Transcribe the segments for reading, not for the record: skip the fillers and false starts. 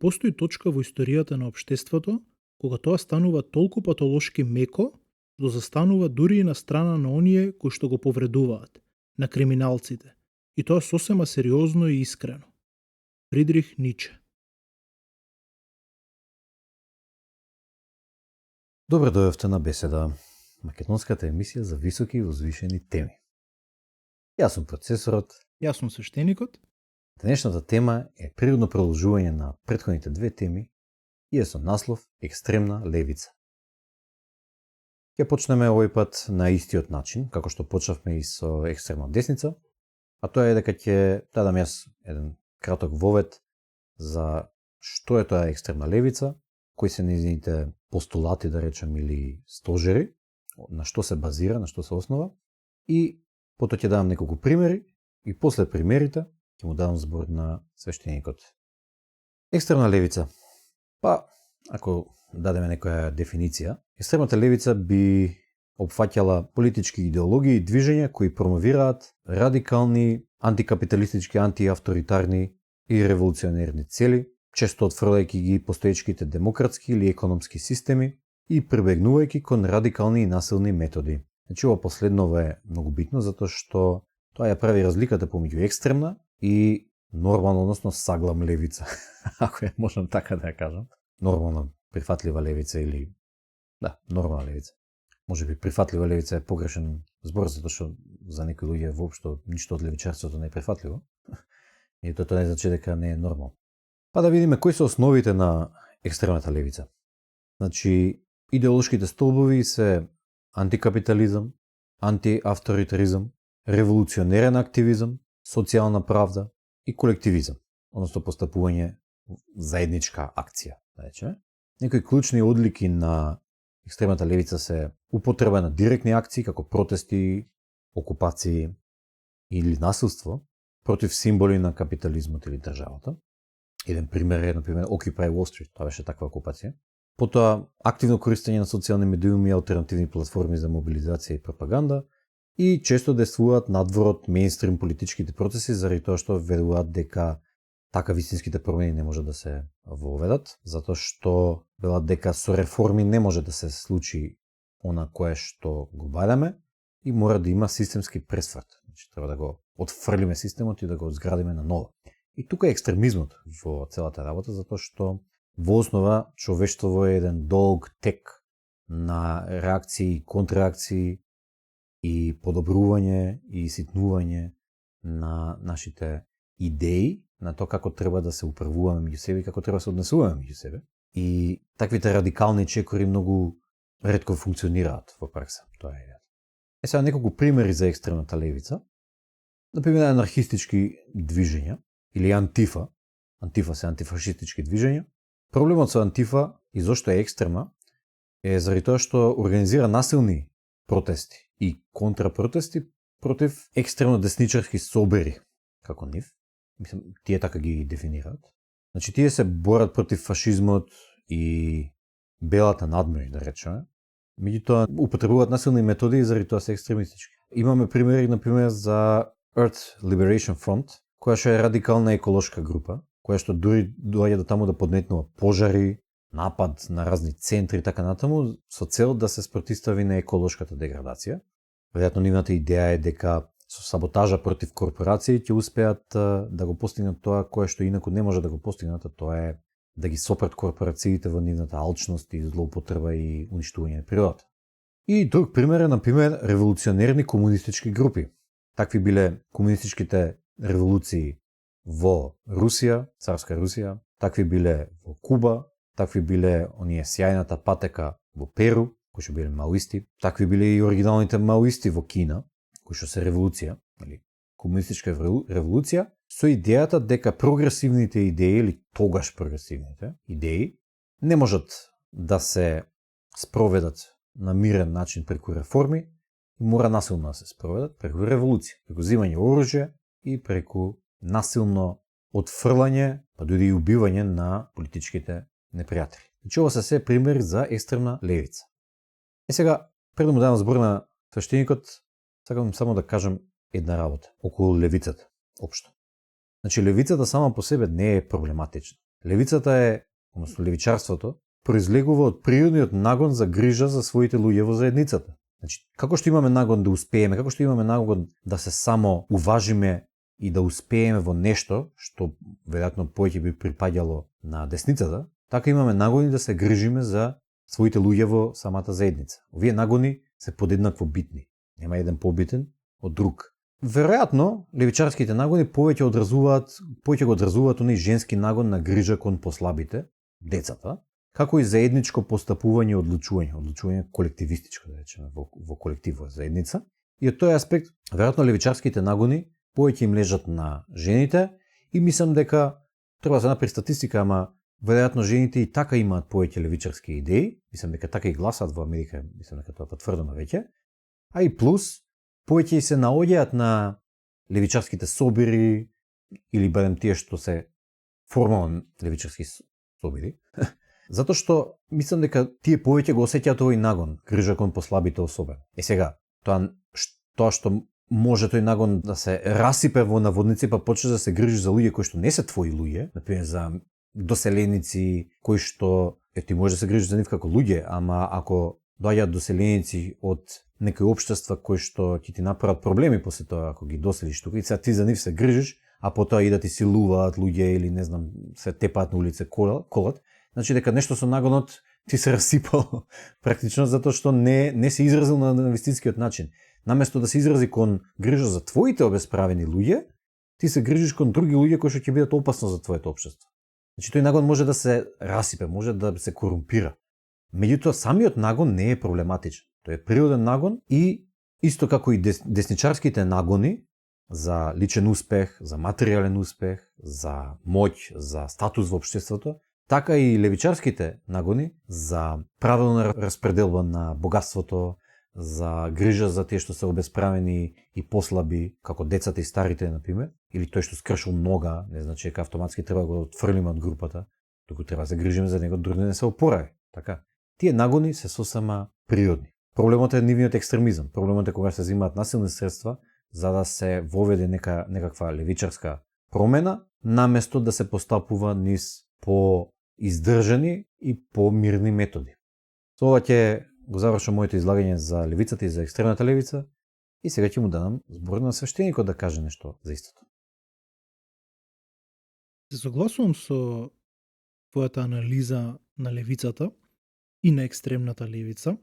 постои точка во историјата на општеството кога тоа станува толку патолошки меко, да застанува дури и на страна на оние кои што го повредуваат, на криминалците, и тоа сосема сериозно и искрено. Фридрих Ниче. Добро дојавте на Беседа, македонската емисија за високи и возвишени теми. Јас сум процесорот. Јас сум свештеникот. Денешната тема е природно продолжување на претходните две теми и е со наслов Екстремна левица. Ќе почнеме овој пат на истиот начин, како што почнавме и со екстремна десница, а тоа е дека ќе дадам јас еден краток вовед за што е тоа екстремна левица, кои се нејзините постулати, да речем, или стожери, на што се базира, на што се основа, и потоа ќе дадам неколку примери, и после примерите ќе му дадам збор на свештеникот. Екстремна левица. Па, ако дадеме некоја дефиниција, екстремната левица би опфаќала политички идеологии и движења кои промовираат радикални, антикапиталистички, антиавторитарни и револуционерни цели, често отфрлајќи ги постоечките демократски или економски системи и прибегнувајќи кон радикални и насилни методи. Значи, ова последново е многу битно, затоа што тоа ја прави разликата помеѓу екстремна и нормална, односно саглам левица, ако ја можам така да ја кажам. Нормална, прифатлива левица или... Да, нормална левица. Може би прифатлива левица е погрешен збор, затоа што за некои луѓе воопшто ништо од левичарството не е прифатливо. И тоа не значи дека не е нормално. Па да видиме кои се основите на екстремната левица. Значи, идеолошките столбови се антикапитализам, антиавторитаризам, револуционерен активизам, социјална правда и колективизам, односно постапување заедничка акција, да речеме. Некои клучни одлики на екстремната левица се употреба на директни акции како протести, окупации или насилство против символи на капитализмот или државата. Еден пример е, например, Occupy Wall Street, тоа беше таква окупација. Потоа, активно користење на социјални медиуми и алтернативни платформи за мобилизација и пропаганда и често действуваат надвор од мејнстрим политичките процеси заради тоа што веруваат дека така вистинските промени не може да се воведат, затоа што велат дека со реформи не може да се случи она кое што го бајаме и мора да има системски пресврт. Значи, треба да го отфрлиме системот и да го изградиме на ново. И тука е екстремизмот во целата работа, затоа што во основа човештво е еден долг тек на реакции, контраакции и подобрување и ситнување на нашите идеи, на тоа како треба да се управуваме меѓу себе и како треба да се однесуваме меѓу себе. И таквите радикални чекори многу ретко функционираат во пракса. Тоа е идејата. Сега неколку примери за екстремната левица. Например, анархистички движења или антифа. Антифа се антифашистички движења. Проблемот со антифа и зошто е екстремна е заради тоа што организира насилни протести и контрапротести против екстремно десничарски собери, како нив. Мислам, тие така ги дефинираат. Значи, тие се борат против фашизмот и белата надмој, да речеме. Меѓутоа, употребуваат насилни методи и заради тоа се екстремистички. Имаме примери, например, за Earth Liberation Front, која што е радикална еколошка група, која што дури доаѓа до таму да подметнува пожари, напад на разни центри и така натаму, со цел да се спротистави на еколошката деградација. Веројатно нивната идеја е дека со саботажа против корпорации ќе успеат да го постигнат тоа кое што инаку не може да го постигнат, а тоа е да ги сопрат корпорациите во нивната алчност и злоупотреба и уништување на природата. И друг пример е, например, револуционерни комунистички групи. Такви биле комунистичките револуции во Русија, царска Русија, такви биле во Куба, такви биле оние сјајната патека во Перу, кои што биле маоисти, такви биле и оригиналните маоисти во Кина, кои што се револуција, или комунистичка револуција, со идејата дека прогресивните идеи, или тогаш прогресивните идеи, не можат да се спроведат на мирен начин преку реформи, и мора насилно да се спроведат преку револуција, преку земање оружје и преку насилно отфрлање, па дури и убивање на политичките непријатели. Значи, ова се се примери за екстремна левица. И сега, пред да му дадам збор на свештеникот, сакам само да кажам една работа околу левицата, општо. Значи, левицата сама по себе не е проблематична. Левицата е, односно левичарството, произлегува од природниот нагон за грижа за своите луѓе во заедницата. Значи, како што имаме нагон да успееме, како што имаме нагон да се само уважиме и да успееме во нешто, што веројатно повеќе би припаѓало на десницата, така имаме нагони да се грижиме за своите луѓе во самата заедница. Овие нагони се подеднакво битни. Нема еден побитен од друг. Веројатно, левичарските нагони повеќе го одразуваат оној женски нагон на грижа кон послабите, децата, како и заедничко постапување и одлучување колективистичко, да речеме, во колектив, во заедница. И од тој аспект, веројатно левичарските нагони повеќе им лежат на жените и мислам дека треба да се направи статистика, ама веројатно жените и така имаат повеќе левичарски идеи, мислам дека така и гласат во Америка, мислам дека тоа е потврдено веќе, а и плюс повеќе и се наоѓаат на левичарските собири или барем тие што се формално левичарски собири, затоа што мислам дека тие повеќе го осеќаат овој нагон, грижа кон послабите особено. Сега, тоа што може тој нагон да се расипе во наводници, па почне да се грижи за луѓе кои што не се твои луѓе, например за доселеници кои што ти може да се грижиш за нив како луѓе, ама ако доаѓаат доселеници од некои општества кои што ти направат проблеми после тоа ако ги доселиш тука и сега ти за нив се грижиш, а потоа и да ти силуваат луѓе или не знам, се тепаат на улице колат, значи дека нешто со нагонот ти се расипал практично затоа што не се изразил на вистинскиот начин. Наместо да се изрази кон грижа за твоите обесправени луѓе, ти се грижиш кон други луѓе кои што ќе бидат опасно за твоето општество. Значи тој нагон може да се расипе, може да се корумпира. Меѓутоа самиот нагон не е проблематичен. Тој е природен нагон и исто како и десничарските нагони за личен успех, за материјален успех, за моќ, за статус во општеството, така и левичарските нагони за правилна распределба на богатството, за грижа за тие што се обесправени и послаби, како децата и старите, например, или тој што скршил нога, не значи дека автоматски треба да го отфрлиме од групата, туку треба да се грижиме за него да не се опорави. Така. Тие нагони се сосема природни. Проблемот е нивниот екстремизам. Проблемот е кога се взимаат насилни средства за да се воведе некаква левичарска промена, наместо да се постапува низ по-издржани и по-мирни методи. Со ова ќе го завршам моето излагање за левицата и за екстремната левица и сега ќе му дадам збор на свештеникот да каже нешто за истото. Се согласувам со твојата анализа на левицата и на екстремната левица.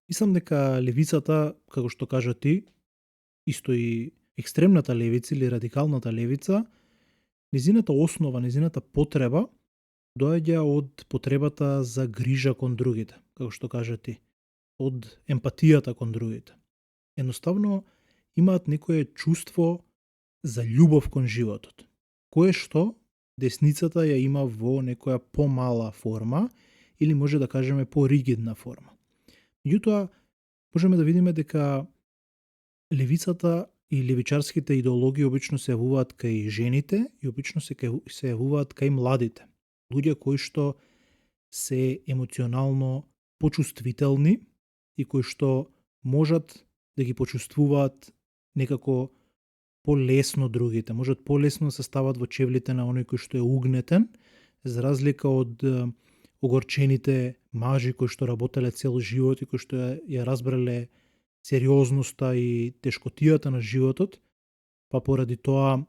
Мислам дека левицата, како што кажа ти, исто и екстремната левица или радикалната левица, незината основа, незината потреба доаѓа од потребата за грижа кон другите, како што кажа ти, од емпатијата кон другите. Едноставно имаат некое чувство за љубов кон животот, кое што десницата ја има во некоја помала форма или може да кажеме поригидна форма. Меѓутоа, можеме да видиме дека левицата и левичарските идеологии обично се јавуваат кај жените и обично се јавуваат кај младите. Луѓе кои што се емоционално почувствителни и кои што можат да ги почувствуваат некако полесно другите, можат полесно да се стават во чевлите на оној кој што е угнетен, за разлика од огорчените мажи кои што работеле цел живот и кои што ја разбрале сериозноста и тешкотијата на животот, па поради тоа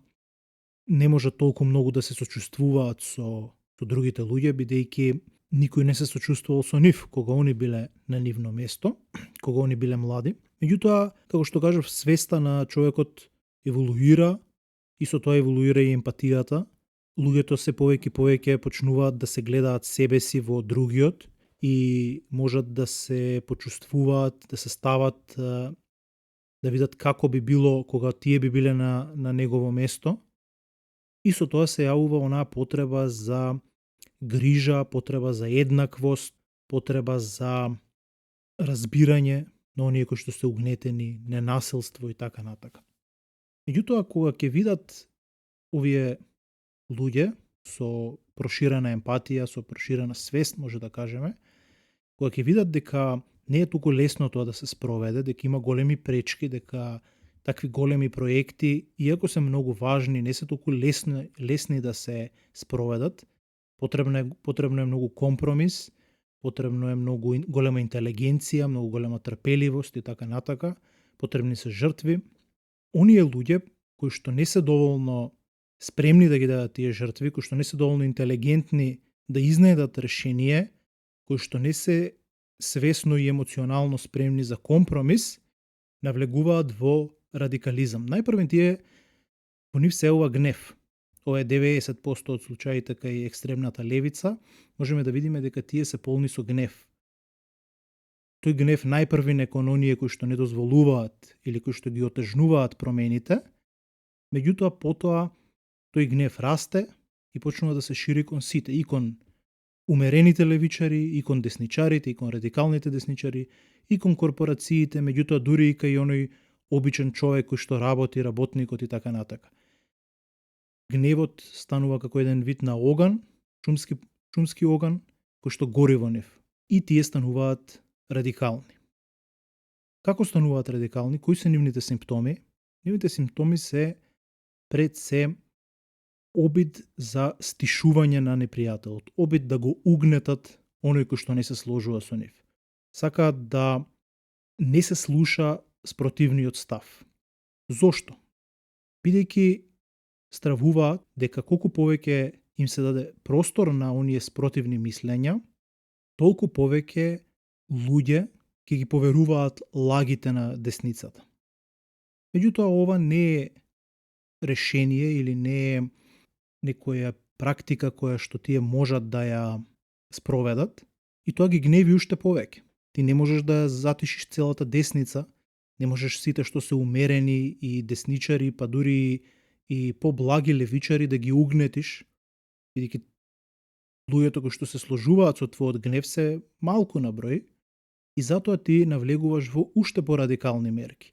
не може толку многу да се сочувствуваат со другите луѓе, бидејќи никој не се сочувствувал со нив кога они биле на нивно место, кога они биле млади. Меѓутоа, како што кажав, свеста на човекот еволуира и со тоа еволуира и емпатијата. Луѓето се повеќе почнуваат да се гледаат себе си во другиот и можат да се почувствуваат, да се стават, да видат како би било кога тие би биле на негово место. И со тоа се јавува онаа потреба за грижа, потреба за еднаквост, потреба за разбирање на оние кои што се угнетени, ненасилство и така натака. Меѓутоа, кога ќе видат овие луѓе со проширена емпатија, со проширена свест, може да кажеме, кога ќе видат дека не е толку лесно тоа да се спроведе, дека има големи пречки, дека такви големи проекти, иако се многу важни, не се толку лесни да се спроведат. Потребно е многу компромис, потребно е многу голема интелигенција, многу голема трпеливост и така натака. Потребни се жртви. Оние луѓе кои што не се доволно спремни да ги дадат тие жртви, кои што не се доволно интелигентни да изнедат решение, кои што не се свесно и емоционално спремни за компромис, навлегуваат во радикализам. Најпрвен тие во нив се ова гнев. Ова е 90% од случаите кај екстремната левица, можеме да видиме дека тие се полни со гнев. Тој гнев најпрвин е кон оние кои што не дозволуваат или кои што ги отежнуваат промените, меѓутоа потоа тој гнев расте и почнува да се шири кон сите, и кон умерените левичари, и кон десничарите, и кон радикалните десничари, и кон корпорациите, меѓутоа дури и кај оној обичен човек кој што работи, работникот и така натака. Гневот станува како еден вид на оган, шумски оган, кој што гори во нив. И тие стануваат радикални. Како стануваат радикални? Кои се нивните симптоми? Нивните симптоми се пред се обид за стишување на непријателот, обид да го угнетат оној кој што не се сложува со нив. Сакаат да не се слуша спротивниот став. Зошто? Бидејќи стравуваат дека колку повеќе им се даде простор на оние спротивни мислења, толку повеќе луѓе ќе ги поверуваат лагите на десницата. Меѓутоа, ова не е решение или не е некоја практика која што тие можат да ја спроведат и тоа ги гневи уште повеќе. Ти не можеш да затишиш целата десница, не можеш сите што се умерени и десничари, па дури и поблаги левичари да ги угнетиш, бидејќи луѓето кои што се сложуваат со твојот гнев се малку на број и затоа ти навлегуваш во уште порадикални мерки.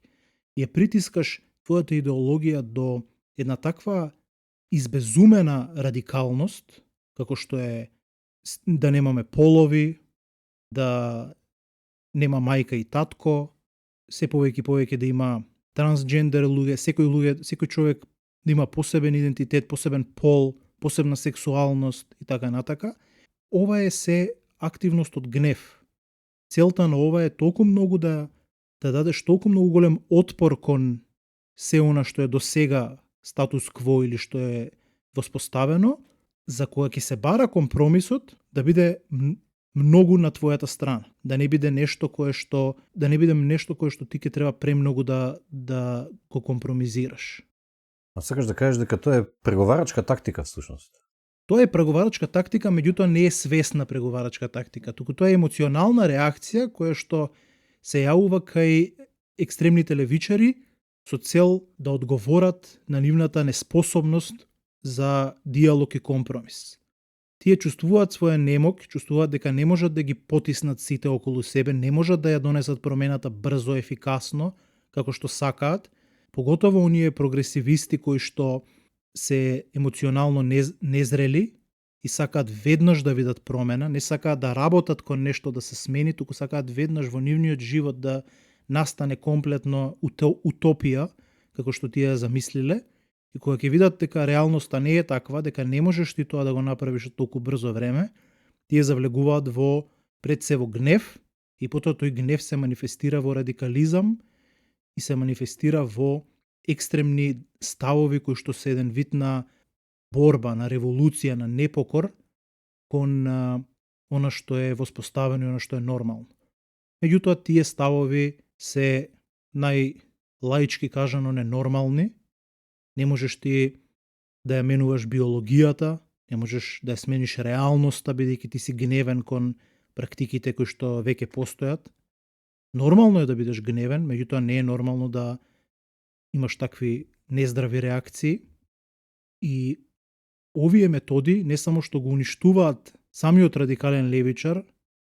Ја притискаш твојата идеологија до една таква избезумена радикалност, како што е да немаме полови, да нема мајка и татко, се повеќе и повеќе да има трансджендер луѓе, секој човек да има посебен идентитет, посебен пол, посебна сексуалност и така натака. Ова е се активност од гнев. Целта на ова е толку многу да дадеш толку многу голем отпор кон се она што е до сега статус кво или што е воспоставено, за кога ќе се бара компромисот да биде многу на твојата страна, да не биде нешто кое што ти ќе треба премногу да го компромизираш. А сакаш да кажеш дека тоа е преговарачка тактика всушност? Тоа е преговарачка тактика, меѓутоа не е свесна преговарачка тактика, туку тоа е емоционална реакција која што се јавува кај екстремните левичари со цел да одговорат на нивната неспособност за диалог и компромис. Тие чувствуваат своја немок, чувствуваат дека не можат да ги потиснат сите околу себе, не можат да ја донесат промената брзо, ефикасно, како што сакаат, поготово оние прогресивисти кои што се емоционално незрели и сакаат веднаш да видат промена, не сакаат да работат кон нешто да се смени, туку сакаат веднаш во нивниот живот да настане комплетно утопија, како што тие ја замислиле, и кога ќе видат дека реалноста не е таква, дека не можеш ти тоа да го направиш од толку брзо време, тие завлегуваат во пред се во гнев и потоа тој гнев се манифестира во радикализам и се манифестира во екстремни ставови кои што се еден вид на борба, на револуција, на непокор кон она што е воспоставено и она што е нормално. Меѓутоа тие ставови се најлаички кажано ненормални. Не можеш ти да ја менуваш биологијата, не можеш да ја смениш реалноста бидејќи ти си гневен кон практиките кои што веќе постојат. Нормално е да бидеш гневен, меѓутоа не е нормално да имаш такви нездрави реакции и овие методи не само што го уништуваат самиот радикален левичар,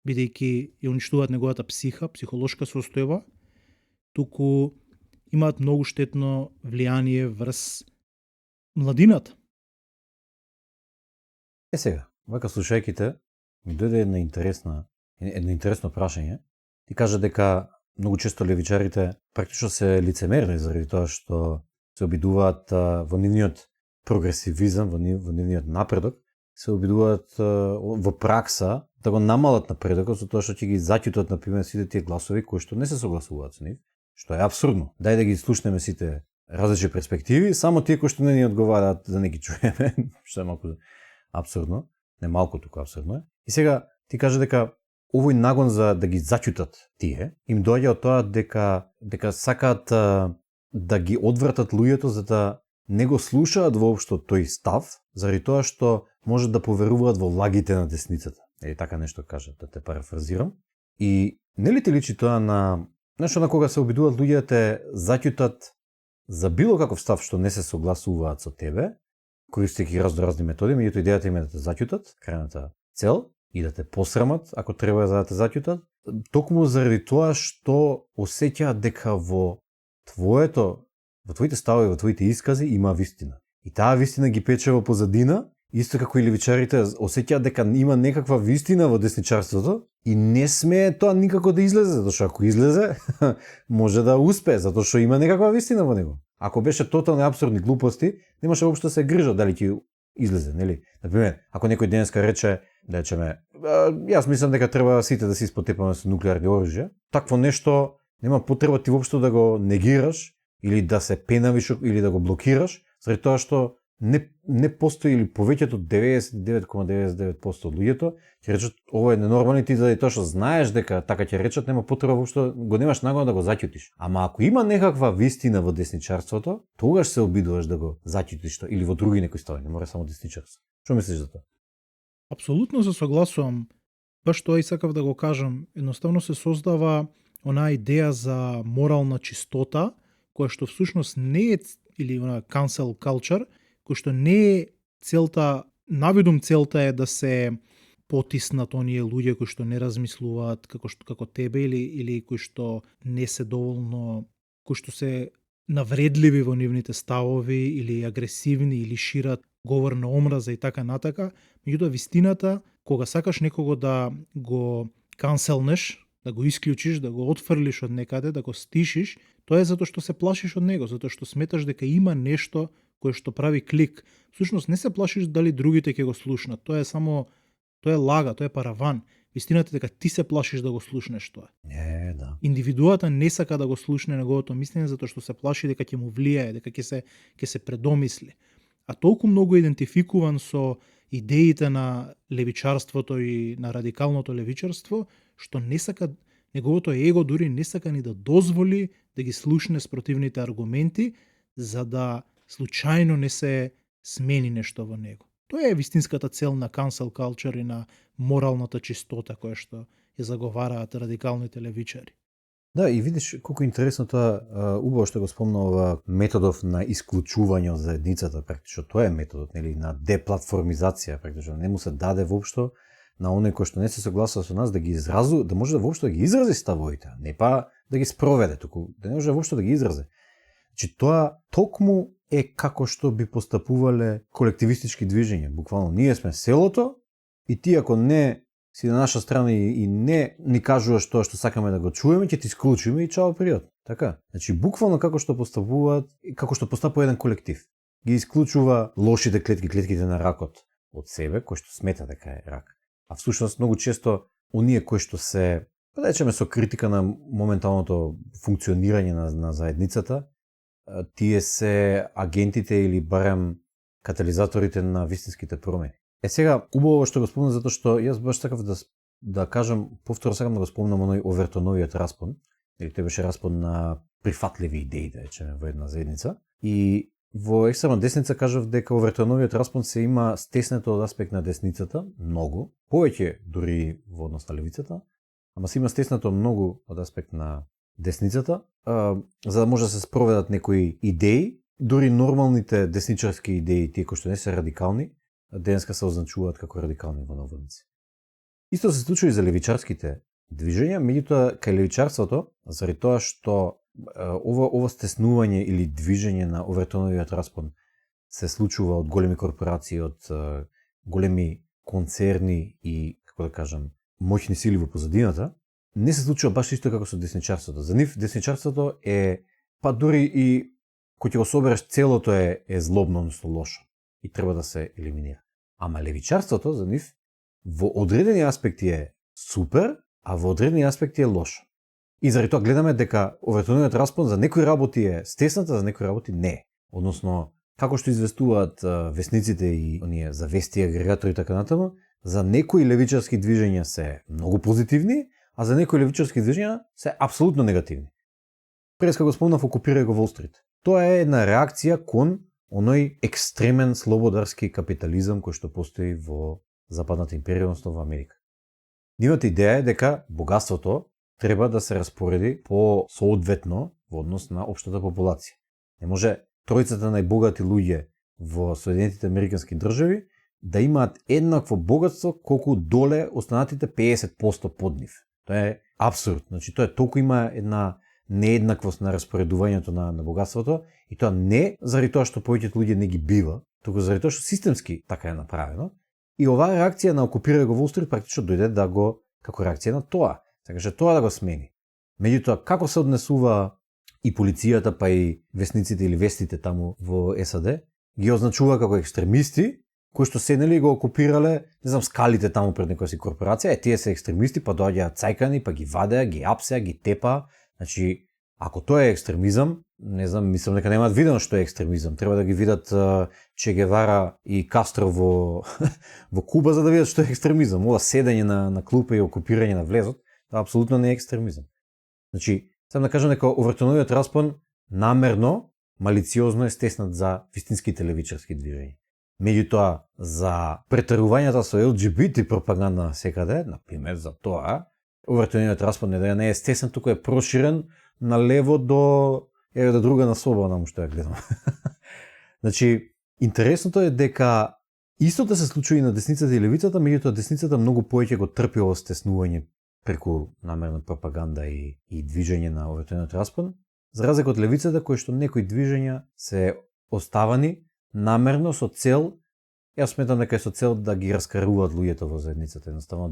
бидејќи ја уништуваат неговата психа, психолошка состојба, туку имаат многу штетно влијание врз младината. Сега, вака слушајќите, ми дојде едно интересно прашање. Ти кажа дека многу често левичарите практично се лицемерни заради тоа што се обидуваат во нивниот прогресивизам, во нивниот напредок, се обидуваат во пракса да го намалат напредокот со тоа што ќе ги заќутат на пример сите тие гласови кои што не се согласуваат со нив, што е апсурдно. Дај да ги слушнеме сите различни перспективи, само тие кои што не ни одговараат да не ги чуеме, што е малку апсурдно, не малку туку апсурдно е. И сега ти кажа дека овој нагон за да ги заќутат тие им доаѓа од тоа дека сакаат да ги одвратат луѓето за да не го слушаат воопшто тој став, заради тоа што може да поверуваат во лагите на десницата. Или така нешто кажа, да те парафразирам. И нели ти личи тоа на нешто на кога се обидуваат луѓе да те заќутат за било каков став што не се согласуваат со тебе, користејќи разни методи, меѓутоа идејата им е да те заќутат, крајната цел, и да те посрамат, ако треба да те заќутат, токму заради тоа што осеќаат дека во твоите ставови, во твоите искази има вистина. И таа вистина ги пече во позадина, исто како и левичарите осеќаат дека има некаква вистина во десничарството и не смее тоа никако да излезе, затоа што ако излезе, може да успее, затоа што има некаква вистина во него. Ако беше тотални апсурдни глупости, немаше воопшто да се грижа дали ќе излезе, нели? Например, ако некој денеска рече, да речеме, јас мислам дека треба сите да се испотепаме со нуклеарни оружја, такво нешто нема потреба ти воопшто да го негираш или да се пенавиш или да го блокираш, заради тоа што не постои или повеќето 99,99% од луѓето ќе речат ова е ненормално и ти заради тоа што знаеш дека така ќе речат, нема потреба воопшто, го немаш нагода да го заќутиш. Ама ако има некаква вистина во десничарството, тогаш се обидуваш да го заќутиш или во други некои стави, не мора само десничарство. Што мислиш за тоа? Апсолутно се согласувам. Баш тоа и сакав да го кажам. Едноставно се создава онаа идеја за морална чистота, која што всушност не е, или она cancel culture, кој што не е целта, навидум целта е да се потиснат оние луѓе кои што не размислуваат како тебе или кои што не се доволно, кои што се навредливи во нивните ставови или агресивни или шират говор на омраза и така натака. Меѓутоа вистината, кога сакаш некого да го канселнеш, да го исклучиш, да го отфрлиш од некаде, да го стишиш, тоа е затоа што се плашиш од него, затоа што сметаш дека има нешто кое што прави клик. Всушност не се плашиш дали другите ќе го слушнат. Тоа е лага, тоа е параван. Вистината е дека ти се плашиш да го слушнеш тоа. Не, да. Индивидуата не сака да го слушне неговото мислење затоа што се плаши дека ќе му влијае, дека ќе се предомисли. А толку многу идентификуван со идеите на левичарството и на радикалното левичарство, што не сака, неговото его дури не сака ни да дозволи да ги слушне спротивните аргументи, за да случајно не се смени нешто во него. Тоа е вистинската цел на cancel culture и на моралната чистота која што ја заговараат радикалните левичари. Да, и видиш колку интересно тоа, убаво што го спомна ова методов на исклучување од заедницата, практично тоа е методот, нели, на деплатформизација, практично не му се даде воопшто на оној кој што не се согласува со нас да ги да може да воопшто да ги изрази ставовите, не па да ги спроведе, туку да не може воопшто да ги изрази. Значи тоа токму е како што би постапувале колективистички движења. Буквално ние сме селото и ти ако не си на наша страна и не ни кажуваш тоа што сакаме да го чуеме, ќе ти исклучиме и чао пријатно. Така? Значи буквално како што постапува еден колектив. Ги исклучува лошите клетките на ракот од себе, кој што смета дека е рак. А всушност многу често оние кои што се, да речеме со критика на моменталното функционирање на заедницата, тие се агентите или барем катализаторите на вистинските промени. Сега, убаво што го спомнам затоа што јас баш сакав да кажам, повторно сакам да го спомнам оној Овертоновиот распон, или тој беше распон на прифатливи идеи, да речеме, во една заедница. И во екстремна десница кажав дека Овертоновиот распон се има стеснето од аспект на десницата, многу, повеќе дури во однос на левицата, ама се има стеснето многу од аспект на десницата, за да може да се спроведат некои идеи, дури нормалните десничарски идеи, тие кои што не се радикални, денеска се означуваат како радикални во наводници. Исто се случува и за левичарските движења, меѓутоа кај левичарството, заради тоа што ова стеснување или движење на Овертоновиот распон се случува од големи корпорации, од големи концерни и, како да кажам, моќни сили во позадината, не се случува баш исто како со десничарството. За нив десничарството е, па дури и кој ќе го собереш целото е злобно, односно лошо и треба да се елиминира. Ама левичарството за нив во одредени аспекти е супер, а во одредени аспекти е лошо. И заради тоа гледаме дека овертониот распон за некои работи е стесната, за некои работи не е. Односно, како што известуваат весниците и оние за вести агрегатори и така натаму, за некои левичарски движења се многу позитивни, а за некои левичарски движења се апсолутно негативни. Преска го спомнав окупирај го Wall Street. Тоа е една реакција кон оној екстремен слободарски капитализам кој што постои во Западната империја, односно во Америка. Нивната идеја е дека богатството треба да се распореди по соодветно во однос на општата популација. Не може тројцата најбогати луѓе во Соединетите Американски држави да имаат еднакво богатство колку доле останатите 50% под нив. Тоа е апсурд. Значи тоа е толку има една нееднаквост на распоредувањето на богатството и тоа не заради тоа што повеќето луѓе не ги бива, туку заради тоа што системски така е направено. И оваа реакција на окупирај го Wall Street практично дојде да го како реакција на тоа. Сакаше тоа да го смени. Меѓутоа, како се однесува и полицијата, па и весниците или вестите таму во САД, ги означува како екстремисти, кои што седнали и го окупирале, не знам, скалите таму пред некоја си корпорација, тие се екстремисти, па доаѓаат цајкани, па ги вадеа, ги апсеа, ги тепа. Значи, ако тоа е екстремизам, не знам, мислам дека немаат видено што е екстремизам. Треба да ги видат Че Гевара и Кастро во Куба за да видат што е екстремизам. Ова седење на клупа и окупирање на влезот, тоа апсолутно не е екстремизам. Значи, сам да кажам дека овертоновиот распон намерно, малициозно е стеснат за вистинските левичарски движења. Меѓутоа, за претарувањата со LGBT пропаганда секаде, например, за тоа, овертониот распон не е стеснат, туку е проширен на лево до друга на соба, што ја гледам. Значи, интересното е дека истото се случува и на десницата и левицата, меѓутоа десницата многу повеќе го трпи ово стеснување преку намерна пропаганда и движење на овертониот распон, за разлика од левицата, кој што некои движења се оставани намерно со цел, јас сметам дека е со цел да ги раскаруваат луѓето во заедницата, едноставно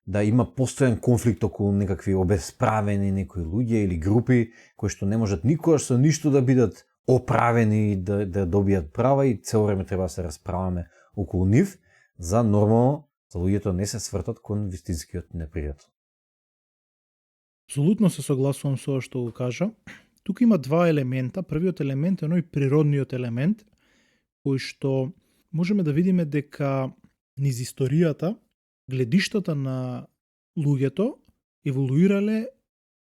да има постојан конфликт околу некакви обесправени некои луѓе или групи кои што не можат никогаш со ништо да бидат оправени и да добијат права и цело време треба да се расправаме околу нив, за нормално за луѓето не се свртат кон вистинскиот непријател. Апсолутно се согласувам со ова што го кажа. Тука има два елемента. Првиот елемент е оној природниот елемент, кој што можеме да видиме дека низ историјата гледиштата на луѓето еволуирале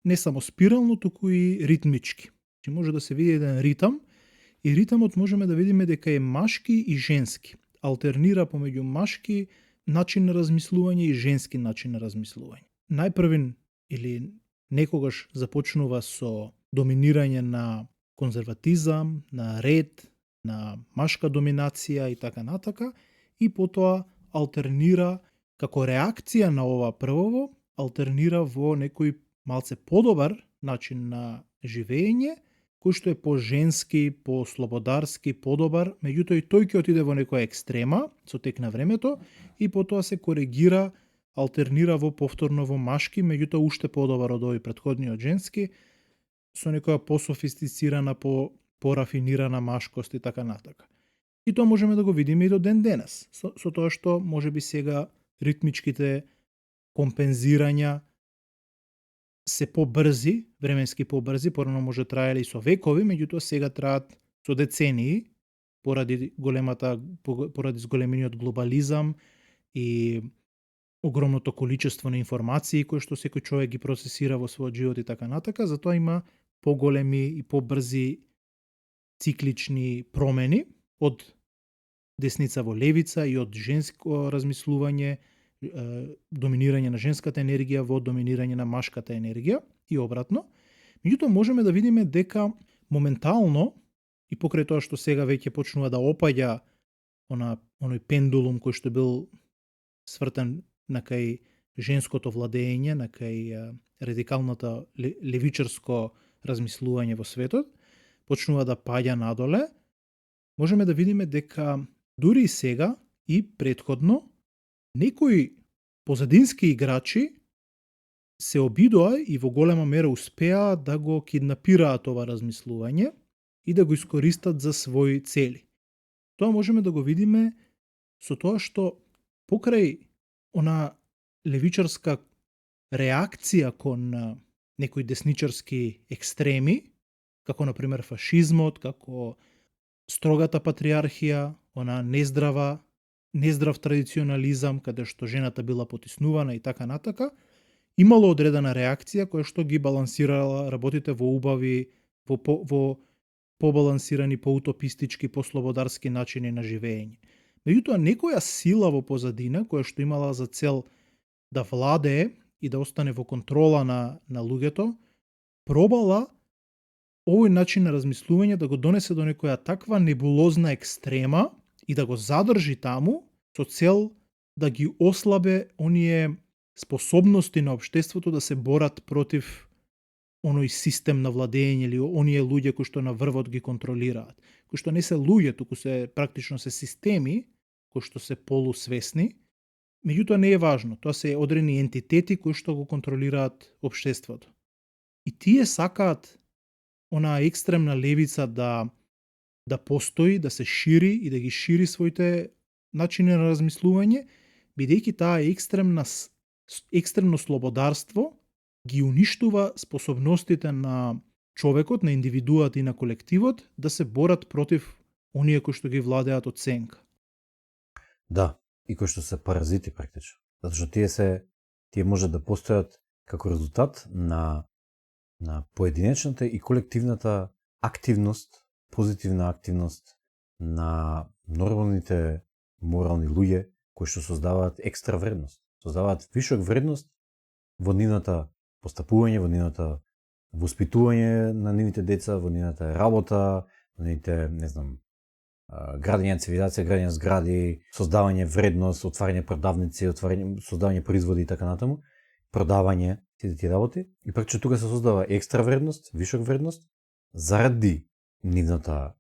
не само спирално, туку и ритмички. Че може да се види еден ритам и ритамот можеме да видиме дека е машки и женски. Алтернира помеѓу машки начин на размислување и женски начин на размислување. Најпрвин или некогаш започнува со доминирање на конзерватизам, на ред, на машка доминација и така натака, и потоа алтернира како реакција на ова првово, алтернира во некој малце подобар начин на живење, кој што е по-женски, по-слободарски, подобар, меѓутоа и тој ќе отиде во некоја екстрема со тек на времето и потоа се коригира, алтернира во повторно во машки, меѓутоа уште подобар од овој претходниот женски, со некоја пософистицирана, порафинирана машкост и така натака. И тоа можеме да го видиме и до ден денес, со тоа што можеби сега ритмичките компензирања се побрзи, временски побрзи, порано може траеле и со векови, меѓутоа сега траат со децении, поради зголемениот глобализам и огромното количество на информации кои што секој човек ги процесира во својот живот и така натака, затоа има поголеми и побрзи циклични промени од десница во левица и од женско размислување, доминирање на женската енергија во доминирање на машката енергија и обратно. Меѓутоа можеме да видиме дека моментално и покрај тоа што сега веќе почнува да опаѓа оној пендулум кој што бил свртен на кај женското владење, на кај радикалната левичарско размислување во светот, почнува да паѓа надоле, можеме да видиме дека дури и сега и претходно некои позадински играчи се обидоа и во голема мера успеа да го киднапираат ова размислување и да го искористат за своји цели. Тоа можеме да го видиме со тоа што покрај она левичарска реакција кон некои десничарски екстреми, како на пример фашизмот, како строгата патриархија, она нездрав традиционализам, каде што жената била потиснувана и така натака, имало одредена реакција која што ги балансирала работите во убави, во побалансирани, поутопистички, послободарски начини на живење. Меѓутоа, некоја сила во позадина, која што имала за цел да владее и да остане во контрола на луѓето, пробала овој начин на размислување да го донесе до некоја таква небулозна екстрема и да го задржи таму со цел да ги ослабе оние способности на општеството да се борат против оној систем на владење или оние луѓе кои што на врвот ги контролираат. Кои што не се луѓе, туку се практично се системи кои што се полусвесни. Меѓутоа не е важно, тоа се одредени ентитети кои што го контролираат општеството. И тие сакаат онаа екстремна левица да постои, да се шири и да ги шири своите начини на размислување, бидејќи таа екстремно слободарство ги уништува способностите на човекот, на индивидуат и на колективот да се борат против оние кои што ги владеат од сенка. Да, и кои што се паразити практично. Затоа што тие може да постојат како резултат на поединечната и колективната активност, позитивна активност на нормалните морални луѓе кои што создаваат екстра вредност, создаваат вишок вредност во нивната постапување, во нивната воспитување на нивните деца, во нивната работа, во нивните, градење на цивилизација, градење згради, создавање вредност, отварање продавници, создавање производи и така натаму, продавање сите тие работи. И праче тука се создава екстра вредност, вишок вредност, заради нивната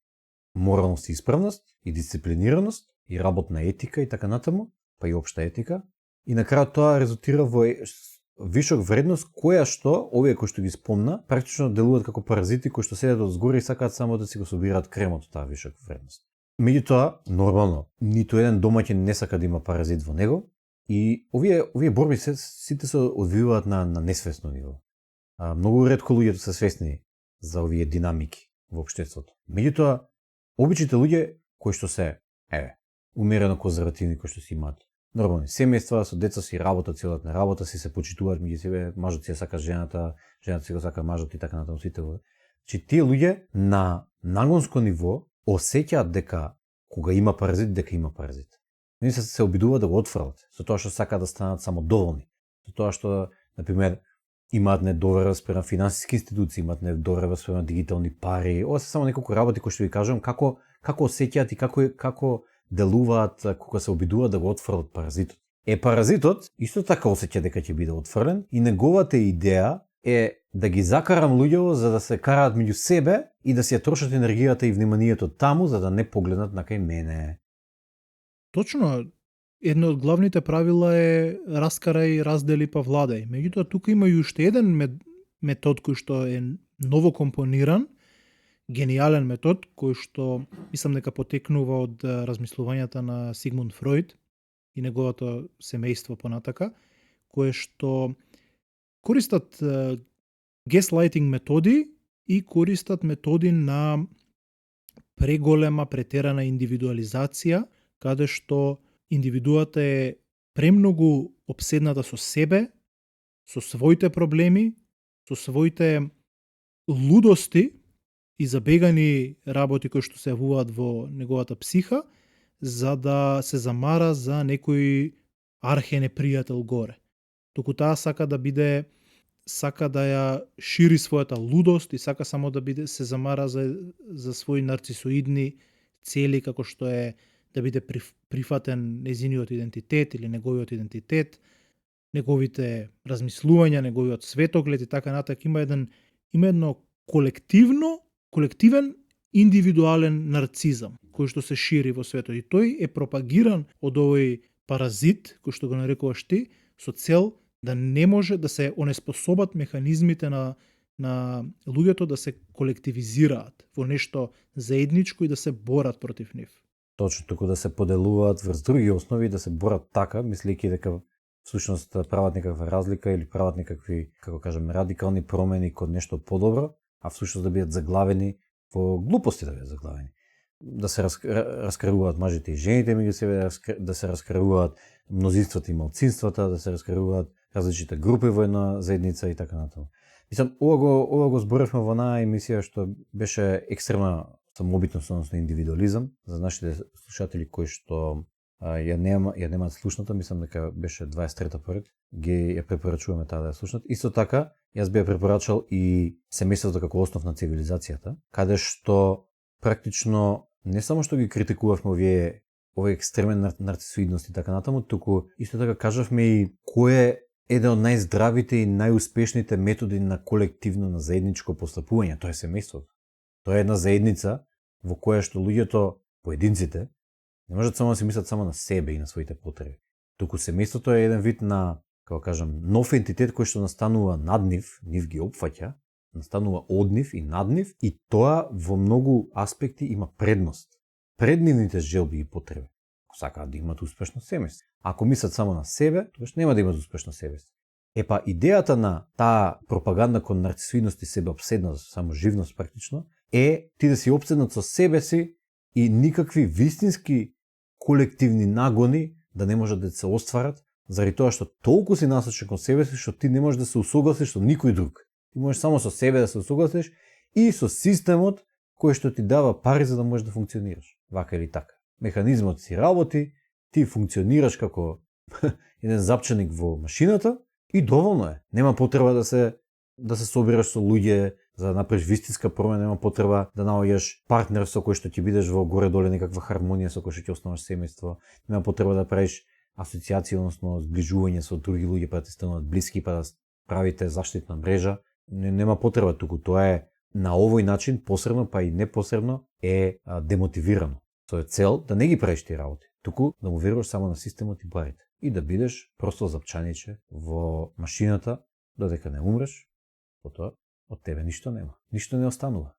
моралност и исправност и дисциплинираност и работна етика и така натаму, па и општа етика. И на крајот тоа резултира во вишок вредност која што овие кои што ги спомна практично делуваат како паразити кои што седат од згоре и сакаат само да си го собираат кремот од таа вишок вредност. Меѓутоа, нормално, ниту еден домаќин не сака да има паразит во него и овие борби сите се одвиваат на несвесно ниво. Многу ретко луѓето се свесни за овие динамики во општеството. Меѓутоа, обичните луѓе кои што се умерено конзервативни, кои што си имаат нормални семејства, со деца си работат, целат на работа си, се почитуваат меѓу себе, мажот си ја сака жената си го сака мажот и така натаму сите. Че тие луѓе на нагонско ниво осеќаат дека кога има паразит, дека има паразит. Они се обидуваат да го отфрлат, со тоа што сакаат да станат самодоволни, со тоа што, например, имаат недоверба спрема финансиски институции, имаат недоверба спрема дигитални пари. Ова се само неколку работи кои што ви кажувам како осеќаат и како делуваат кога се обидуваат да го отфрлат паразитот. Паразитот исто така осеќа дека ќе биде отфрлен и неговата идеја е да ги закарам луѓето за да се караат меѓу себе и да си ја трошат енергијата и вниманието таму за да не погледнат на кај мене. Точно, едно од главните правила е раскарај, раздели па владај. Меѓутоа тука има и уште еден метод кој што е ново компониран, гениален метод кој што мислам дека потекнува од размислувањата на Сигмунд Фройд и неговото семејство понатака, кое што користат геслайтинг методи и користат методи на преголема, претерана индивидуализација, каде што индивидуата е премногу обседната со себе, со своите проблеми, со своите лудости и забегани работи кои што се јавуваат во неговата психа, за да се замара за некој архенепријател горе. Туку таа сака да ја шири својата лудост и сака само да се замара за своји нарцисоидни цели, како што е да биде прифатен нејзиниот идентитет или неговиот идентитет, неговите размислувања, неговиот светоглед и така натаму. Има едно колективен индивидуален нарцизам кој што се шири во светот и тој е пропагиран од овој паразит кој што го нарекуваш ти со цел Да не може да се онеспособат механизмите на луѓето да се колективизираат во нешто заедничко и да се борат против нив. Точно туку да се поделуваат врз други основи, да се борат така, мислејќи дека всушност прават некаква разлика или прават некакви, како кажем, радикални промени кон нешто подобро, а всушност да бидат заглавени во глупости, да бидат заглавени. Да се раскривуваат мажите и жените меѓу себе, да се раскривуваат мнозинствата и малцинствата, да се раскривуваат различните групи во една заедница и така натаму. Мислам, ова го зборевме во онаа емисија што беше екстремна самобитност, односно индивидуализам, за нашите слушатели кои што ја немаат слушната, мислам дека беше 23-та поред, ја препорачуваме таа да ја слушнат. Исто така, јас би ја препорачал и семејството како основ на цивилизацијата, каде што практично не само што ги критикувавме овој екстремен нарцисоидност и така натаму, туку исто така кажавме и кој е еден од најздравите и најуспешните методи на колективно, на заедничко постапување, тоа е семејството. Тоа е една заедница во која што луѓето, поединците, не можат само да се мислат само на себе и на своите потреби. Туку семејството е еден вид на, како кажам, нов ентитет кој што настанува над нив, нив ги опфаќа, настанува од нив и над нив, и тоа во многу аспекти има предност. Пред нивните желби и потреби. Ако сакаат да имат успешно семејство. Ако мислат само на себе, тогаш нема да имат успешно семејство. Епа, идејата на таа пропаганда кон нарцисоидност и себеопседност, само живност практично, е ти да си опседнат со себе си и никакви вистински колективни нагони да не можат да се остварат, заради тоа што толку си насочен кон себе си, што ти не можеш да се усогласиш со никој друг. Ти можеш само со себе да се усогласиш и со системот кој што ти дава пари за да можеш да функционираш. Вака или така. Механизмот си работи, ти функционираш како еден запченик во машината и доволно е. Нема потреба да се собираш со луѓе за да направиш вистинска промена, нема потреба да наоѓаш партнер со кој што ќе бидеш во горе-доле некаква хармонија со кој што ќе основаш семејство. Нема потреба да правиш асоциација, односно зближување со други луѓе па да ти станат блиски, па да правите заштитна мрежа. Нема потреба туку, тоа е на овој начин посредно па и непосредно е демотивирано. Со цел да не ги правиш ти работи, туку да му веруваш само на системот и парите и да бидеш просто запчаниче во машината додека не умреш, потоа од тебе ништо нема, ништо не останува.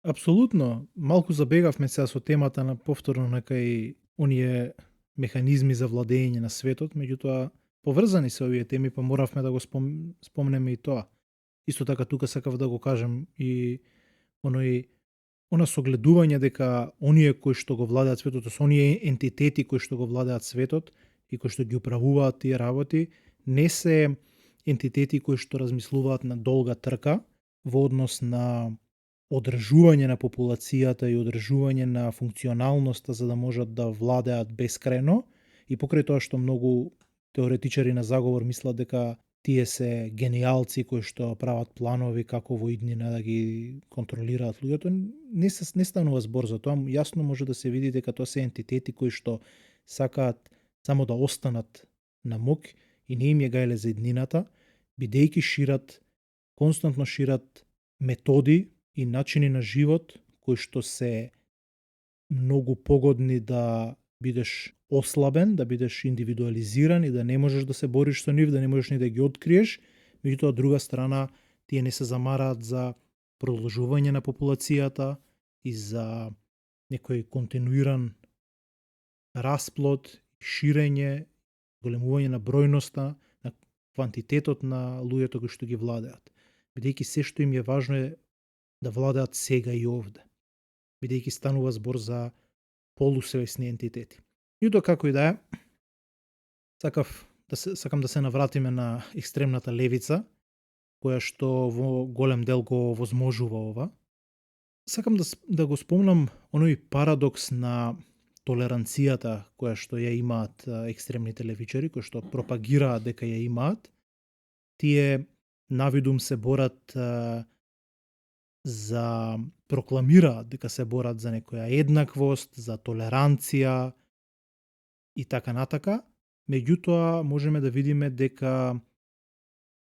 Апсолутно, малку забегавме сега со темата на повторно некај оние механизми за владење на светот, меѓутоа поврзани се овие теми, па моравме да го спомнеме и тоа. Исто така тука сакав да го кажам и она согледување дека оние кои што го владеат светот, со оние ентитети кои што го владеат светот и кои што ги управуваат тие работи, не се ентитети кои што размислуваат на долга трка во однос на одржување на популацијата и одржување на функционалноста за да можат да владеат бескрајно, и покрај тоа што многу теоретичари на заговор мислат дека тие се гениалци кои што прават планови како во иднина да ги контролираат луѓето, не станува збор за тоа. Јасно може да се види дека тоа се ентитети кои што сакаат само да останат на мок и не им е гајле за иднината, бидејќи константно шират методи и начини на живот кои што се многу погодни да бидеш ослабен, да бидеш индивидуализиран и да не можеш да се бориш со нив, да не можеш ни да ги откриеш, меѓутоа од друга страна тие не се замараат за продолжување на популацијата и за некој континуиран расплод, ширење, големување на бројноста, на квантитетот на луѓето кои што ги владеат. Бидејќи се што им е важно е да владеат сега и овде. Бидејќи станува збор за полусвесни ентитети. Меѓутоа како и да е, сакам да се навратиме на екстремната левица, која што во голем дел го возможува ова. Сакам да го спомнам оној парадокс на толеранцијата која што ја имаат екстремните левичари, кои што пропагираат дека ја имаат. Тие навидум се борат прокламираат дека се борат за некоја еднаквост, за толеранција и така натака. Меѓутоа можеме да видиме дека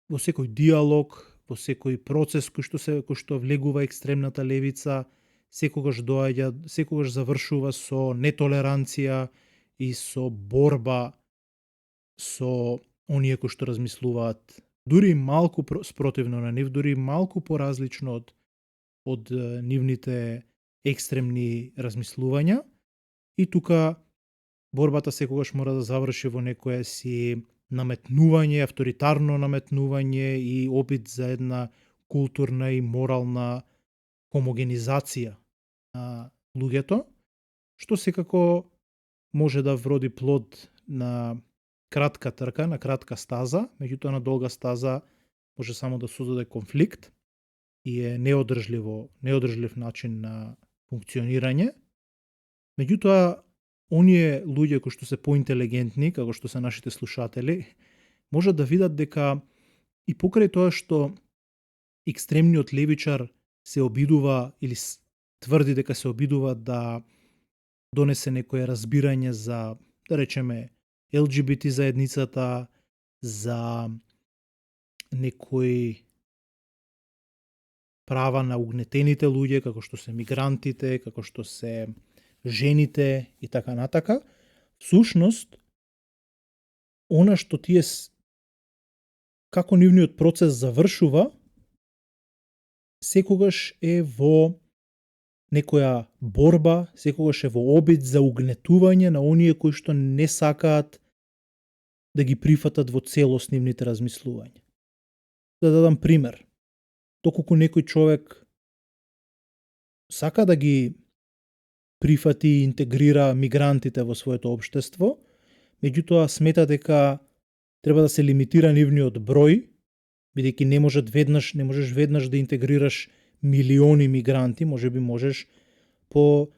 во секој диалог, во секој процес кој што влегува екстремната левица, секогаш завршува со нетолеранција и со борба со оние кои што размислуваат дури малку спротивно на нив, дури малку поразлично од нивните екстремни размислувања. И тука борбата секогаш мора да заврши во некое си наметнување, авторитарно наметнување и опит за една културна и морална хомогенизација на луѓето, што секако може да вроди плод на кратка трка, на кратка стаза, меѓутоа на долга стаза може само да создаде конфликт и е неодржлив начин на функционирање. Меѓутоа, оние луѓе кои што се поинтелигентни, како што се нашите слушатели, можат да видат дека и покрај тоа што екстремниот левичар се обидува или тврди дека се обидува да донесе некое разбирање за, да речеме, LGBT заедницата, за некои права на угнетените луѓе, како што се мигрантите, како што се жените и така натака, всушност, она што тие како нивниот процес завршува, секогаш е во некоја борба, секогаш е во обид за угнетување на оние кои што не сакаат да ги прифатат во целост нивните размислувања. Да дадам пример. Доколку некој човек сака да ги прифати и интегрира мигрантите во своето општество, меѓутоа смета дека треба да се лимитира нивниот број, бидејќи не можеш веднаш да интегрираш милиони мигранти, можеби можеш по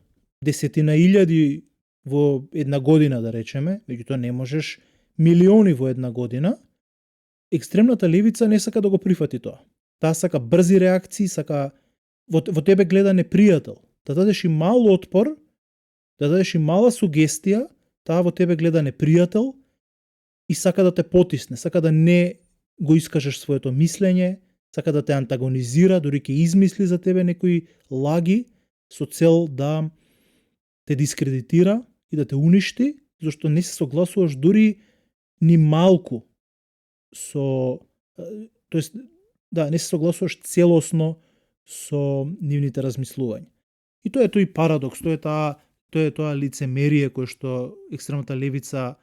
десетина илјади во една година, да речеме, меѓутоа не можеш милиони во една година. Екстремната левица не сака да го прифати тоа. Таа сака брзи реакции, сака во тебе гледа непријател. Да дадеш и мал отпор, да дадеш и мала сугестија, таа во тебе гледа непријател и сака да те потисне, сака да не го искажеш своето мислење, сака да те антагонизира, дури ќе измисли за тебе некои лаги со цел да те дискредитира и да те уништи, зашто не се согласуваш дури ни малку не се согласуваш целосно со нивните размислувања. И тоа е тој парадокс, тоа е тоа лицемерие кое што екстремната левица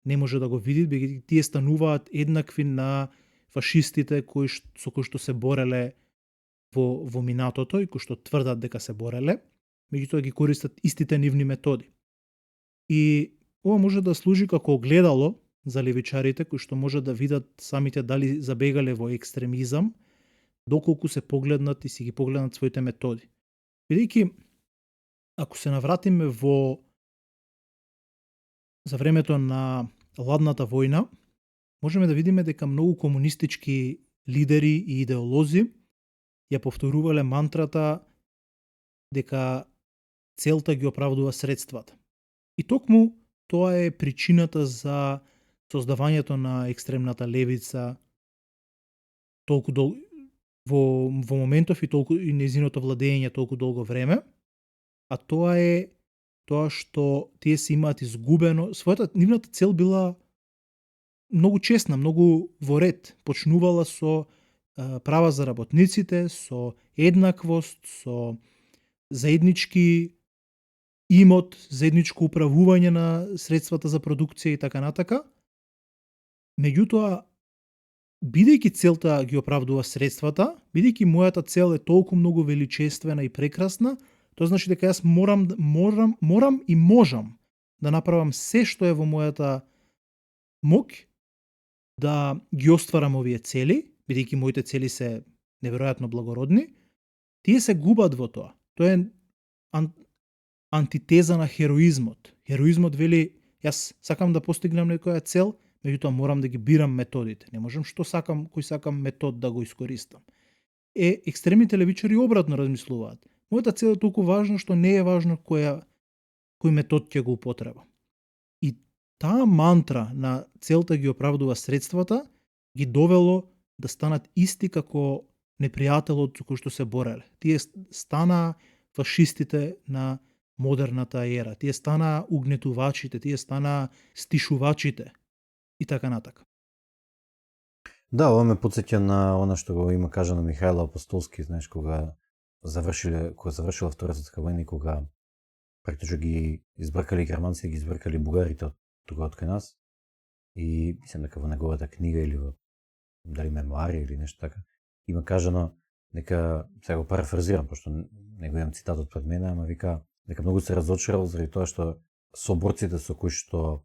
не може да го види, бидејќи тие стануваат еднакви на фашистите со кои што се бореле во минатото и кои што тврдат дека се бореле, меѓутоа ги користат истите нивни методи. И ова може да служи како огледало за левичарите кои што може да видат самите дали забегале во екстремизам, доколку се погледнат и си ги погледнат своите методи. Бидејќи, ако се навратиме за времето на Ладната војна, можеме да видиме дека многу комунистички лидери и идеолози ја повторувале мантрата дека целта ги оправдува средствата. И токму тоа е причината за создавањето на екстремната левица во моментов и нејзиното владење толку долго време, а тоа е тоа што тие се имаат изгубено, нивната цел била многу честна, многу во ред, почнувала со права за работниците, со еднаквост, со заеднички имот, заедничко управување на средствата за продукција и така натака. Меѓутоа, бидејќи целта ги оправдува средствата, бидејќи мојата цел е толку многу величествена и прекрасна, тоа значи дека јас морам и можам да направам се што е во мојата моќ да ги остварам овие цели, бидејќи моите цели се неверојатно благородни. Тие се губат во тоа. Тоа е антитеза на хероизмот. Хероизмот вели, јас сакам да постигнам некоја цел, меѓутоа морам да ги бирам методите. Не можам кој сакам метод да го искористам. Екстремните левичари обратно размислуваат. Мојата цел е толку важна што не е важно кој метод ќе го употребам. И таа мантра на целта ги оправдува средствата ги довело да станат исти како непријателот со кој што се бореле. Тие стана фашистите на модерната ера. Тие стана угнетувачите, тие стана стишувачите и така натака. Да, ова ме потсеќа на она што го има кажано Михајло Апостолски, знаеш, кога завршила Втората светска војна и кога практично ги избркали германците, ги избркали бугарите од тука од кај нас. И мислам дека во неговата книга или во дали мемуари или нешто така, има кажано дека, сега го парафразирам, пошто не го имам цитатот пред мене, ама вика дека многу се разочарал заради тоа што соборците со кои што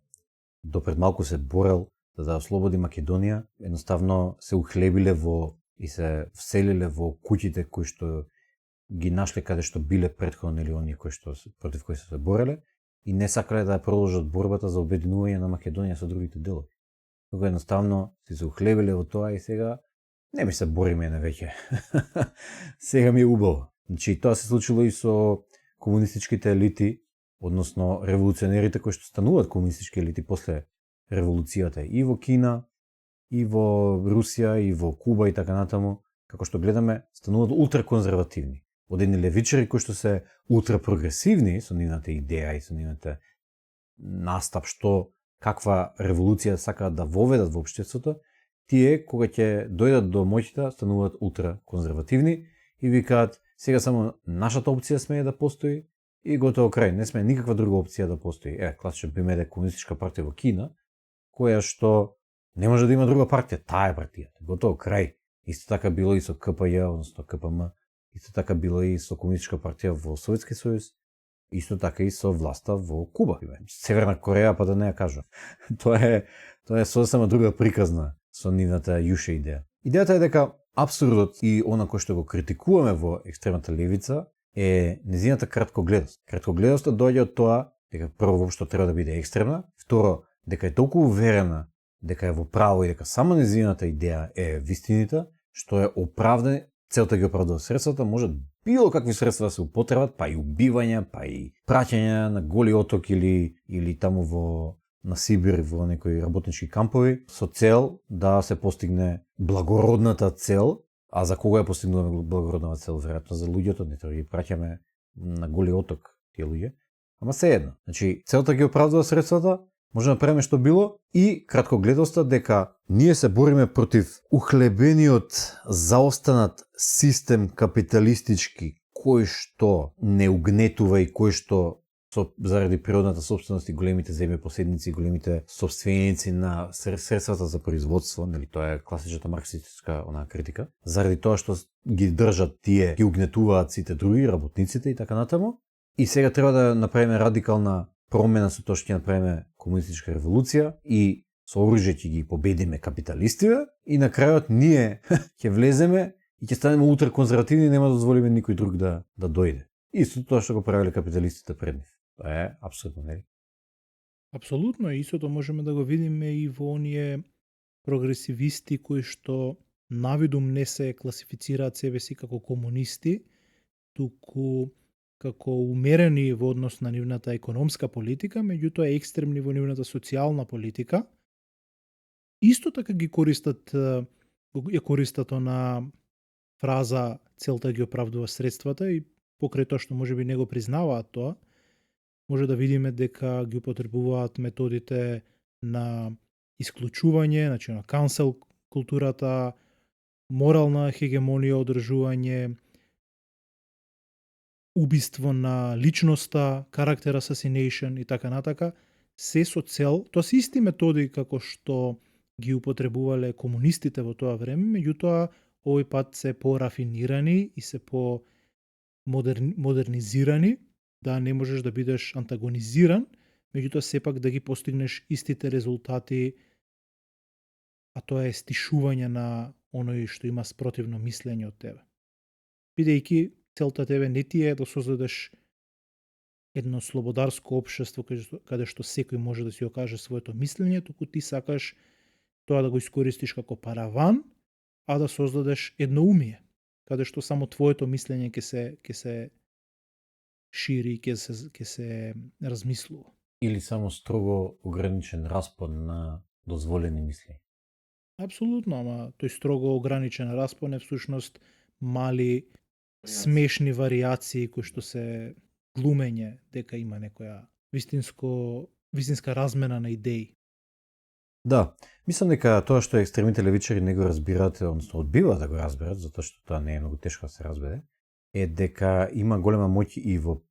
допред малку се борел да ослободи Македонија, едноставно се ухлебиле во и се вселиле во куќите кои што ги нашле каде што биле претходно или оние кои што против кои се бореле и не сакале да продолжат борбата за обединување на Македонија со другите делови. Тука едноставно се ухлебиле во тоа и сега не ми се бори мене веќе. Сега ми е убаво. Значи тоа се случило и со комунистичките елити, односно револуционерите кои што стануваат комунистички елити после револуцијата и во Кина, и во Русија, и во Куба и така натаму, како што гледаме, стануваат ултраконзервативни. Од едни левичари кои што се ултрапрогресивни со нивната идеја и со нивната настап што каква револуција сакаат да воведат во општеството, тие кога ќе дојдат до моќта стануваат ултраконзервативни и викаат сега само нашата опција смее да постои и готово крај, не смее никаква друга опција да постои. Класичен пример е комунистичка партија во Кина, која што не може да има друга партија, таа е партијата. Готово крај. Исто така било и со КПЈ, односно КПМ, исто така било и со комунистичка партија во Советски сојуз, исто така и со власта во Куба. Северна Кореја, па да не ја кажам. Тоа е сосема друга приказна со нивната јуше идеја. Идејата е дека апсурдот и она кој што го критикуваме во екстремната левица е незината краткогледост. Краткогледоста доаѓа од тоа дека прво воопшто треба да биде екстремна, второ дека е толку уверена дека е во право и дека само незината идеја е вистинита, што е оправдан, целта ги оправдува средствата, може било какви средства да се употребат, па и убивања, па и праќање на Голи оток или таму на Сибир во некои работнички кампови со цел да се постигне благородната цел. А за кога ја постигнуваме благородната цел? Веројатно за луѓето, не треба да ги праќаме на Голи оток тие луѓе. Ама се едно. Значи, целта ги оправдува средствата, може да направиме што било и краткогледоста дека ние се бориме против ухлебениот заостанат систем капиталистички кој што не угнетува и кој што заради природната собственост и големите земјопоседници, големите собственици на средствата за производство, нели тоа е класичната марксистичка критика, заради тоа што ги држат тие, ги угнетуваат сите други работниците и така натаму. И сега треба да направиме радикална промена со тоа што ќе направиме комунистичка револуција и со оружје ќе ги победиме капиталистите и на крајот ние ќе влеземе и ќе станеме ултраконзервативни и нема да дозволиме никој друг да дојде. Исто тоа што го правиле капиталистите пред нив. Тоа е апсолутно, нели? Апсолутно, истото можеме да го видиме и во оние прогресивисти кои што навидум не се класифицираат себе си како комунисти, туку како умерени во однос на нивната економска политика, меѓутоа екстремни во нивната социјална политика. Исто така ја користат на фраза целта ги оправдува средствата и покрај тоа што можеби не го признаваат тоа, може да видиме дека ги употребуваат методите на исклучување, значи на cancel културата, морална хегемонија, одржување, убиство на личноста, character assassination и така натака, се со цел, тоа се исти методи како што ги употребувале комунистите во тоа време, меѓутоа овој пат се порафинирани и се по модернизирани, да не можеш да бидеш антагонизиран, меѓутоа сепак да ги постигнеш истите резултати, а тоа е стишување на оној што има спротивно мислење од тебе. Бидејќи целта тебе не ти е да создадеш едно слободарско општество каде што секој може да си окаже своето мислење, туку ти сакаш тоа да го искористиш како параван, а да создадеш едноумие, каде што само твоето мислење ќе се шири и ќе се размислува. Или само строго ограничен распон на дозволени мисли. Апсолутно, ама тој строго ограничен распон е всушност мали смешни варијации кои што се глумење дека има некоја вистинска размена на идеи. Да, мислам дека тоа што екстремните левичари не го разбираат, односно одбиваат да го разберат, затоа што тоа не е многу тешко да се разбере, е дека има голема моќ и во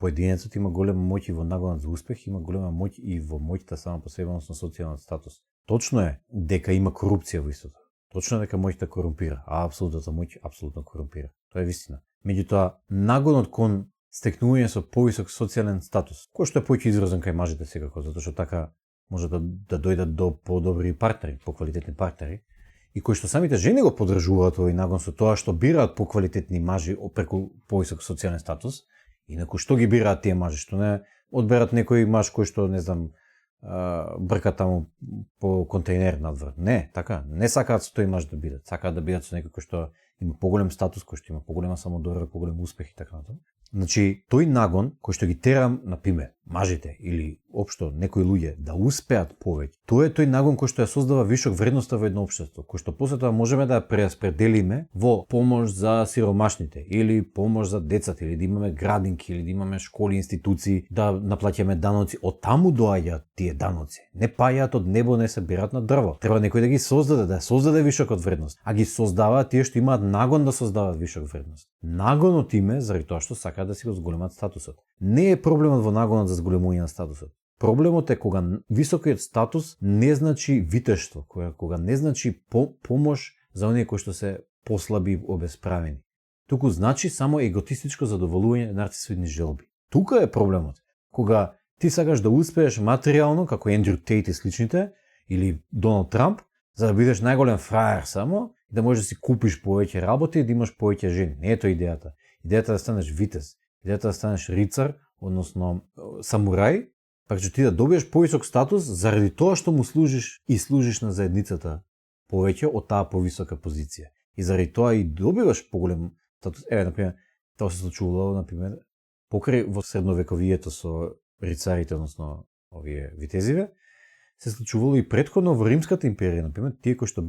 поединецот, има голема моќ и во нагонот за успех, има голема моќ и во моќта сама по себе, односно социјалниот статус. Точно е дека има корупција во истото. Точно е дека моќта корумпира, а апсолутната моќ апсолутно корумпира. Тоа е вистина. Меѓутоа, нагонот кон стекнување со повисок социјален статус, кој што е повеќе изразен кај мажите секако, затоа што така може да дојдат до подобри партнери, поквалитетни партнери, и кои што самите жени го поддржуваат овој нагон со тоа што бираат поквалитетни мажи преку повисок социјален статус, инаку што ги бираат тие мажи, што не одберат некој маж кој што не знам брка таму по контейнер надвор. Не, така, не сакаат со тој маж да бидат, сакаат да бидат со некој кој што има поголем статус, кој што има поголема самодорива, поголем успех и така натаму. Значи, тој нагон кој што ги тера, например, мажите или општо некои луѓе да успеат повеќе, тоа е тој нагон кој што ја создава вишок вредноста во едно општество, кој што после тоа можеме да ја прераспределиме во помош за сиромашните или помош за децата, или да имаме градинки, или да имаме школи, институции, да наплаќаме даноци. Од таму доаѓаат тие даноци. Не паѓаат од небо, не се берат на дрво. Треба некој да ги создаде, да создаде вишокот вредност, а ги создаваат тие што имаат нагон да создаваат вишок вредност. Нагонот име заради тоа што сакаат да си го зголемат статусот. Не е проблемот во нагонот за зголемување на статусот. Проблемот е кога високиот статус не значи витештво, кога не значи помош за оние кои што се послаби и обесправени. Туку значи само еготистичко задоволување на нарцисоидни желби. Тука е проблемот. Кога ти сакаш да успееш материјално, како Ендрю Тейт и сличните, или Доналд Трамп, за да бидеш најголем фраер само, и да можеш да си купиш повеќе работи и да имаш повеќе жени. Не е тоа идејата. Идејата е да станеш витез, идејата е да станеш рицар, односно самурај, пак че ти да добиеш повисок статус заради тоа што му служиш и служиш на заедницата повеќе од таа повисока позиција. И заради тоа и добиваш поголем статус. Например, тоа се случувало, например, покрај во средновековието со рицарите, односно овие витезиве, се случувало и претходно во Римската империја, например, тие кои што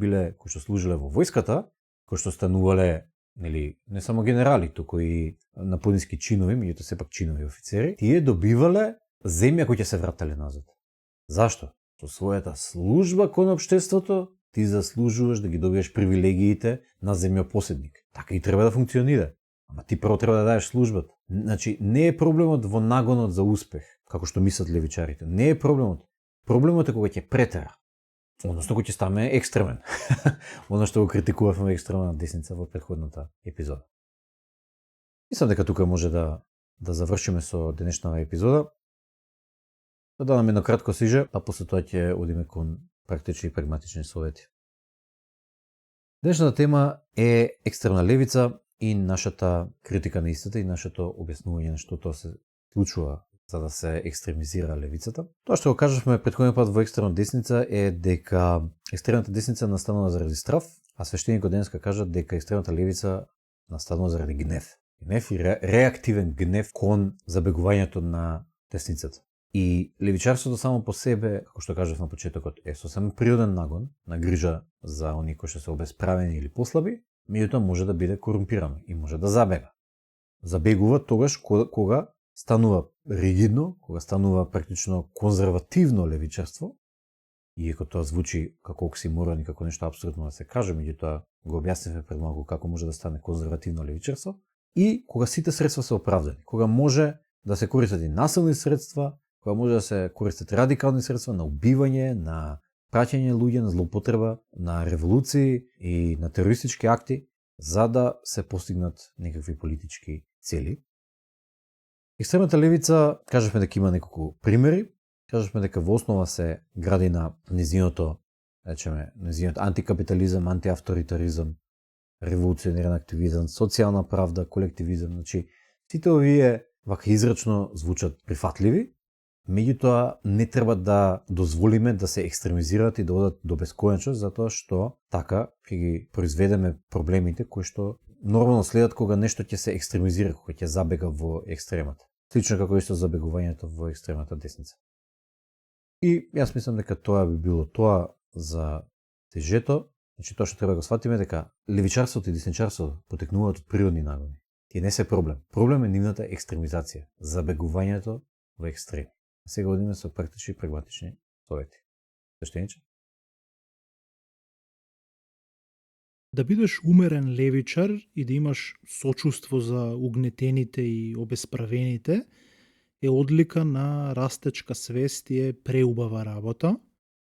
служиле во војската, кои што станувале, нели, не само генерали, туку и на подниски чинови, меѓутоа сепак чинови офицери, тие добивале земја кои ќе се врателе назад. Зашто? Со својата служба кон општеството, ти заслужуваш да ги добиеш привилегиите на земјопоседник. Така и треба да функционира. Ама ти прво треба да даеш службата. Значи, не е проблемот во нагонот за успех, како што мислат левичарите. Не е проблемот. Проблемот е кога ќе претера. Односно кога ќе стане екстремен. Оно што го критикувавме екстремна десница во претходната епизода. Мислам дека тука може да завршиме со денешната епизода. Да дадам едно кратко сиже, а после тоа ќе одиме кон практични и прагматични совети. Денешната тема е екстремна левица и нашата критика на истата и нашето објаснување на што тоа се случува за да се екстремизира левицата. Тоа што го кажавме претходниот пат во екстремна десница е дека екстремната десница настанува заради страв, а свештеникот денеска кажа дека екстремната левица настанува заради гнев. Гнев и реактивен гнев кон забегувањето на десницата. И левичарството само по себе, како што кажав на почетокот, е сосем природен нагон на грижа за оние кои што се обесправени или послаби, меѓутоа може да биде корумпирано и може да забега. Забегува тогаш кога станува ригидно, кога станува практично конзервативно левичарство, иако тоа звучи како оксиморон и како нешто апсурдно да се каже, меѓутоа го објаснивме пред малку како може да стане конзервативно левичарство, и кога сите средства се оправдани, кога може да се користат и насилни средства, кога може да се користат радикални средства на убивање, на праќање луѓе, на злоупотреба, на револуции и на терористички акти, за да се постигнат некакви политички цели. Екстремната левица, кажавме дека има неколку примери, кажавме дека во основа се гради на незиното антикапитализам, антиавторитаризам, револуционерен активизам, социјална правда, колективизам, значи сите овие вака израчно звучат прифатливи, меѓутоа не треба да дозволиме да се екстремизираат и да одат до бесконечност, затоа што така ќе ги произведеме проблемите кои што нормално следат кога нешто ќе се екстремизира, кога ќе забега во екстремата. Слично како исто забегувањето во екстремната десница. И јас мислам дека тоа би било тоа за тежето. Значи тоа што треба да го сватиме дека левичарството и десничарството потекнуваат од природни нагони. Тие не се проблем. Проблем е нивната екстремизација, забегувањето во екстреми. Сега одиме со практични и прагматични совети. Свештениче? Да бидеш умерен левичар и да имаш сочувство за угнетените и обесправените е одлика на растечка свест и е преубава работа.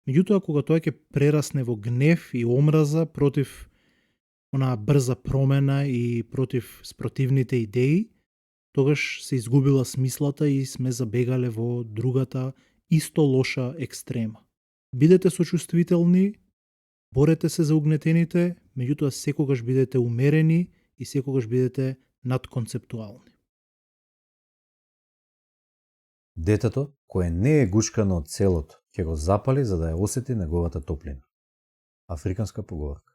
Меѓутоа, кога тоа ќе прерасне во гнев и омраза против онаа брза промена и против спротивните идеи, тогаш се изгубила смислата и сме забегале во другата исто лоша екстрема. Бидете сочувствителни, борете се за угнетените, меѓутоа секогаш бидете умерени и секогаш бидете надконцептуални. Детето, кое не е гушкано од целото, ќе го запали за да ја осети неговата топлина. Африканска поговорка.